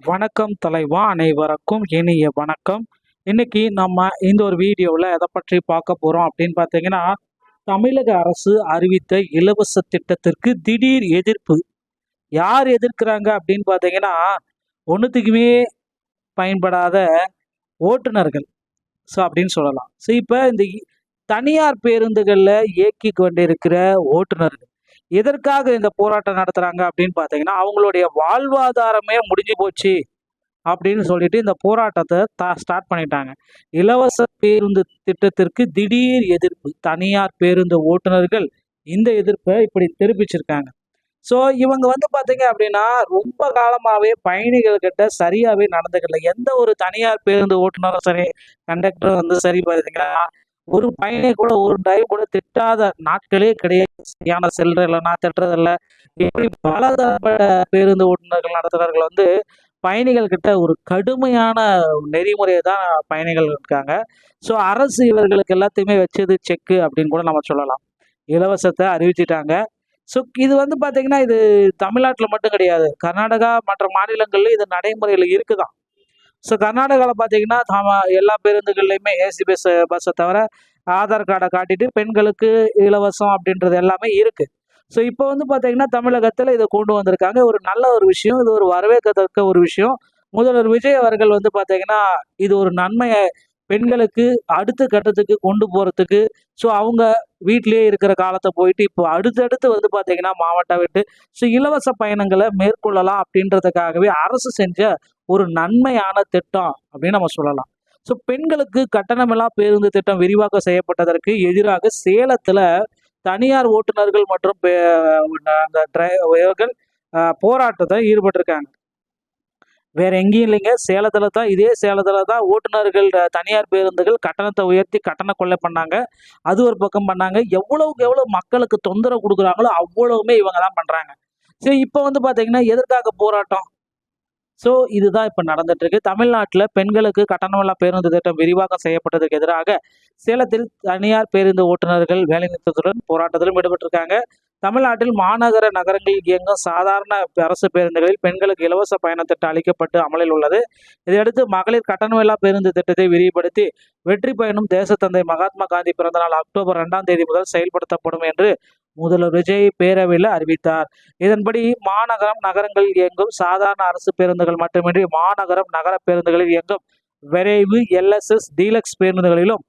வணக்கம் தலைவா, அனைவருக்கும் இனிய வணக்கம். இன்னைக்கு நம்ம இந்த ஒரு வீடியோவில் எதை பற்றி பார்க்க போகிறோம் அப்படின்னு பார்த்தீங்கன்னா, தமிழக அரசு அறிவித்த இலவச திட்டத்திற்கு திடீர் எதிர்ப்பு. யார் எதிர்க்கிறாங்க அப்படின்னு பார்த்தீங்கன்னா, ஒன்றுத்துக்குமே பயன்படாத ஓட்டுநர்கள். ஸோ அப்படின்னு சொல்லலாம். ஸோ இப்போ இந்த தனியார் பேருந்துகளில் இயக்கி கொண்டிருக்கிற ஓட்டுநர்கள் எதற்காக இந்த போராட்டம் நடத்துகிறாங்க அப்படின்னு பார்த்தீங்கன்னா, அவங்களுடைய வாழ்வாதாரமே முடிஞ்சு போச்சு அப்படின்னு சொல்லிட்டு இந்த போராட்டத்தை ஸ்டார்ட் பண்ணிட்டாங்க. இலவச பேருந்து திட்டத்திற்கு திடீர் எதிர்ப்பு. தனியார் பேருந்து ஓட்டுநர்கள் இந்த எதிர்ப்பை இப்படி தெரிவிச்சிருக்காங்க. ஸோ இவங்க பார்த்தீங்க அப்படின்னா, ரொம்ப காலமாவே பயணிகள் கிட்ட சரியாவே நடந்துக்கல. எந்த ஒரு தனியார் பேருந்து ஓட்டுநரும் சரி, கண்டக்டரும் சரி பார்த்தீங்கன்னா, ஒரு பயணியை கூட ஒரு டிரைவர் கூட திட்டாத நாட்களே கிடையாது. சரியான சில்லறை இல்லை, நான் திட்டுறதில்ல. இப்படி பல தரப்பட்ட பேருந்து ஓட்டுநர்கள் நடத்துனர்கள் பயணிகள் கிட்ட ஒரு கடுமையான நெறிமுறையை தான் பயணிகள் இருக்காங்க. ஸோ அரசு இவர்களுக்கு எல்லாத்தையுமே வச்சது செக்கு அப்படின்னு கூட நம்ம சொல்லலாம். இலவசத்தை அறிவிச்சிட்டாங்க. ஸோ இது பார்த்தீங்கன்னா, இது தமிழ்நாட்டில் மட்டும் கிடையாது. கர்நாடகா மற்ற மாநிலங்கள்லையும் இது நடைமுறையில் இருக்குதான். ஸோ கர்நாடகாவில் பார்த்தீங்கன்னா, எல்லா பேருந்துகள்லையுமே ஏசி பஸ்ஸை தவிர ஆதார் கார்டை காட்டிட்டு பெண்களுக்கு இலவசம் அப்படின்றது எல்லாமே இருக்கு. ஸோ இப்போ பார்த்தீங்கன்னா, தமிழகத்தில் இதை கொண்டு வந்திருக்காங்க. ஒரு நல்ல ஒரு விஷயம். இது ஒரு வரவேற்கத்தக்க ஒரு விஷயம். முதல்வர் விஜய் அவர்கள் பார்த்தீங்கன்னா, இது ஒரு நன்மையை பெண்களுக்கு அடுத்த கட்டத்துக்கு கொண்டு போறதுக்கு, ஸோ அவங்க வீட்டிலேயே இருக்கிற காலத்தை போயிட்டு இப்போ அடுத்தடுத்து பார்த்தீங்கன்னா, மாவட்டம் விட்டு ஸோ இலவச பயணங்களை மேற்கொள்ளலாம் அப்படின்றதுக்காகவே அரசு செஞ்ச ஒரு நன்மையான திட்டம் அப்படின்னு நம்ம சொல்லலாம். ஸோ பெண்களுக்கு கட்டணமில்லா பேருந்து திட்டம் விரிவாக்கம் செய்யப்பட்டதற்கு எதிராக சேலத்துல தனியார் ஓட்டுநர்கள் மற்றும் அந்த டிரைவர்கள் போராட்டத்தை ஈடுபட்டிருக்காங்க. வேற எங்கேயும் இல்லைங்க, சேலத்துல தான். இதே சேலத்துல தான் ஓட்டுநர்கள் தனியார் பேருந்துகள் கட்டணத்தை உயர்த்தி கட்டண கொள்ளை பண்ணாங்க. அது ஒரு பக்கம் பண்ணாங்க. எவ்வளவுக்கு எவ்வளவு மக்களுக்கு தொந்தரவு கொடுக்குறாங்களோ அவ்வளவுமே இவங்க தான் பண்றாங்க. சரி, இப்போ பார்த்தீங்கன்னா எதற்காக போராட்டம்? ஸோ இதுதான் இப்போ நடந்துட்டு இருக்கு. தமிழ்நாட்டில் பெண்களுக்கு கட்டணமில்லா பேருந்து திட்டம் விரிவாக்கம் செய்யப்பட்டதற்கு எதிராக சேலத்தில் தனியார் பேருந்து ஓட்டுநர்கள் வேலைநிறுத்தத்துடன் போராட்டத்திலும் ஈடுபட்டிருக்காங்க. தமிழ்நாட்டில் மாநகர நகரங்களில் இயங்கும் சாதாரண அரசு பேருந்துகளில் பெண்களுக்கு இலவச பயண திட்டம் அளிக்கப்பட்டு அமலில் உள்ளது. இதையடுத்து மகளிர் கட்டணமில்லா பேருந்து திட்டத்தை விரிவுபடுத்தி வெற்றி பயணம் தேசத்தந்தை மகாத்மா காந்தி பிறந்தநாள் அக்டோபர் 2ஆம் தேதி முதல் செயல்படுத்தப்படும் என்று முதல்வர் விஜய் பேரவையில் அறிவித்தார். இதன்படி மாநகரம் நகரங்களில் இயங்கும் சாதாரண அரசு பேருந்துகள் மட்டுமின்றி மாநகரம் நகர பேருந்துகளில் இயங்கும் விரைவு LSS டீலக்ஸ் பேருந்துகளிலும்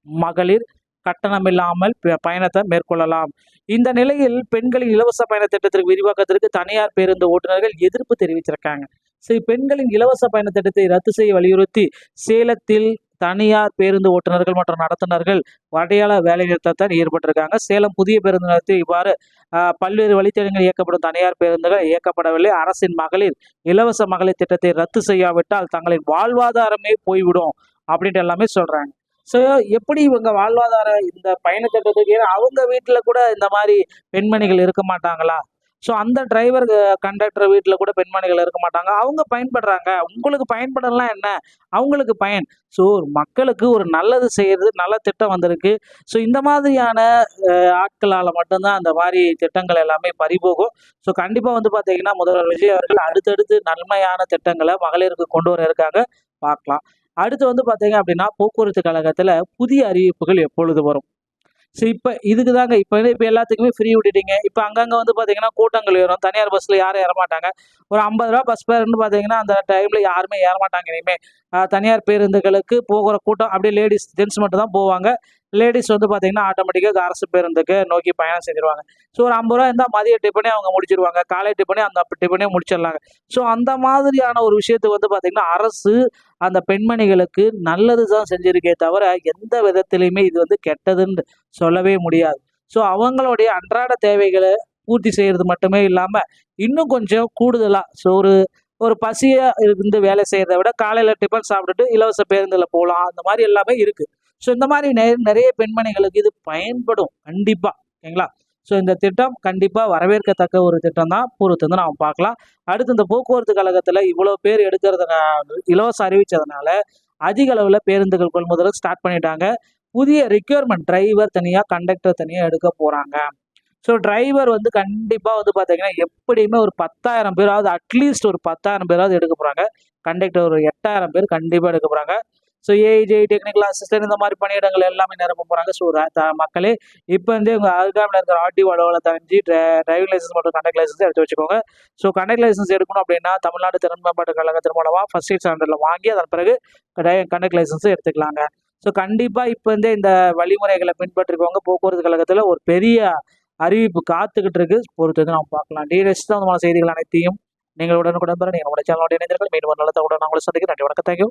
மகளிர் கட்டணமில்லாமல் பயணத்தை மேற்கொள்ளலாம். இந்த நிலையில் பெண்களின் இலவச பயண திட்டத்திற்கு விரிவாக்கத்திற்கு தனியார் பேருந்து ஓட்டுநர்கள் எதிர்ப்பு தெரிவிச்சிருக்காங்க. சரி, பெண்களின் இலவச பயண திட்டத்தை ரத்து செய்ய வலியுறுத்தி சேலத்தில் தனியார் பேருந்து ஓட்டுநர்கள் மற்றும் நடத்துனர்கள் அடையாள வேலைநிறுத்தத்தில் ஈடுபட்டிருக்காங்க. சேலம் புதிய பேருந்து நிலையத்தில் இவ்வாறு பல்வேறு வழித்தடங்களில் இயக்கப்படும் தனியார் பேருந்துகள் இயக்கப்படவில்லை. அரசின் மகளிர் இலவச மகளிர் திட்டத்தை ரத்து செய்யாவிட்டால் தங்களின் வாழ்வாதாரமே போய்விடும் அப்படின்ட்டு எல்லாமே சொல்றாங்க. ஸோ எப்படி இவங்க வாழ்வாதாரம் இந்த பயண திட்டத்துக்கு, ஏன்னா அவங்க வீட்டில் கூட இந்த மாதிரி பெண்மணிகள் இருக்க மாட்டாங்களா? ஸோ அந்த டிரைவர் கண்டக்டர் வீட்டில் கூட பெண்மணிகள் இருக்க மாட்டாங்க. அவங்க பயன்படுறாங்க. உங்களுக்கு பயன்படலாம் என்ன? அவங்களுக்கு பயன். ஸோ மக்களுக்கு ஒரு நல்லது செய்யறது நல்ல திட்டம் வந்திருக்கு. ஸோ இந்த மாதிரியான ஆட்களால் மட்டும்தான் அந்த மாதிரி திட்டங்கள் எல்லாமே பறிபோகும். ஸோ கண்டிப்பாக பார்த்தீங்கன்னா முதல்வர் விஜய் அவர்கள் அடுத்தடுத்து நன்மையான திட்டங்களை மகளிருக்கு கொண்டு வர இருக்காங்க. பார்க்கலாம். அடுத்து பார்த்தீங்க அப்படின்னா, போக்குவரத்து கழகத்தில் புதிய அறிவிப்புகள் எப்பொழுது வரும்? ஸோ இப்போ இதுக்கு தாங்க இப்போ எல்லாத்துக்குமே ஃப்ரீ விட்டுட்டீங்க. இப்போ அங்கங்கே பார்த்தீங்கன்னா கூட்டங்கள் ஏறும். தனியார் பஸ்ஸில் யாரும் ஏறமாட்டாங்க. ஒரு ₹50 பஸ் ஃபேர்ன்னு பார்த்தீங்கன்னா அந்த டைமில் யாருமே ஏறமாட்டாங்க இனிமேல். தனியார் பேருந்துகளுக்கு போகிற கூட்டம் அப்படியே லேடிஸ் ஜென்ட்ஸ் மட்டும் தான் போவாங்க. லேடிஸ் பார்த்தீங்கன்னா ஆட்டோமேட்டிக்காக அரசு பேருந்துக்கு நோக்கி பயணம் செஞ்சுருவாங்க. ஸோ ஒரு ₹50 இருந்தால் மதிய டிஃபனே அவங்க முடிச்சிருவாங்க. காலை டிஃபனே அந்த டிஃபனே முடிச்சிடலாங்க. ஸோ அந்த மாதிரியான ஒரு விஷயத்துக்கு பார்த்தீங்கன்னா அரசு அந்த பெண்மணிகளுக்கு நல்லது தான் செஞ்சிருக்கே தவிர எந்த விதத்திலையுமே இது கெட்டதுன்னு சொல்லவே முடியாது. ஸோ அவங்களுடைய அன்றாட தேவைகளை பூர்த்தி செய்யறது மட்டுமே இல்லாமல் இன்னும் கொஞ்சம் கூடுதலாக ஸோ ஒரு பசியா இருந்து வேலை செய்யறதை விட காலையில் டிஃபன் சாப்பிட்டுட்டு இலவச பேருந்தில் போகலாம். அந்த மாதிரி எல்லாமே இருக்கு. ஸோ இந்த மாதிரி நிறைய பெண்மணிகளுக்கு இது பயன்படும் கண்டிப்பா. ஓகேங்களா? ஸோ இந்த திட்டம் கண்டிப்பா வரவேற்கத்தக்க ஒரு திட்டம் தான். பொறுத்து நாம பார்க்கலாம். அடுத்து இந்த போக்குவரத்து கழகத்துல இவ்வளவு பேர் இலவசம் அறிவிச்சதுனால அதிக அளவுல பேருந்துகள் கொள்முதல் ஸ்டார்ட் பண்ணிட்டாங்க. புதிய ரிக்யர்மெண்ட் டிரைவர் தனியா கண்டக்டர் தனியா எடுக்க போறாங்க. ஸோ டிரைவர் வந்து கண்டிப்பாக வந்து பார்த்தீங்கன்னா எப்படியுமே ஒரு 10,000 பேராவது அட்லீஸ்ட் ஒரு 10,000 பேராவது எடுக்க போகிறாங்க. கண்டக்டர் ஒரு 8,000 பேர் கண்டிப்பாக எடுக்க போகிறாங்க. ஸோ ஏஐஜே டெக்னிக்கல் அசிஸ்டன்ட் இந்த மாதிரி பணியிடங்கள் எல்லாமே நிரப்ப போகிறாங்க. ஸோ மக்களே இப்போ வந்து உங்கள் அருகாமையில் இருக்கிற ஆர்டிஓ அலுவலகத்தை அஞ்சு டிரைவிங் லைசன்ஸ் மற்றும் கண்டக்ட் லைசன்ஸ் எடுத்து வச்சுக்கோங்க. ஸோ கண்டக்ட் லைசன்ஸ் எடுக்கணும் அப்படின்னா தமிழ்நாடு திறன் மேம்பாட்டு கழகத்தின் மூலமாக ஃபர்ஸ்ட் எய்ட் சென்டரில் வாங்கி அதன் பிறகு கண்டக்ட் லைசன்ஸ் எடுத்துக்கலாங்க. ஸோ கண்டிப்பாக இப்போ வந்து இந்த வழிமுறைகளை பின்பற்றிக்கோங்க. போக்குவரத்து கழகத்தில் ஒரு பெரிய அறிவிப்பு காத்துக்கிட்டு இருக்கு. பொறுத்து வந்து நம்ம பார்க்கலாம். டீடைல்ஸ் தான் செய்திகள் அனைத்தையும் நீங்கள் உடனுக்குடன் பெற நீங்கள் நம்ம சேனலோட இணைந்தீர்கள். மீண்டும் ஒரு நல்ல தகவலுடன் நான் உங்களை சந்திக்கிறேன். நன்றி, வணக்கம், தேங்க்யூ.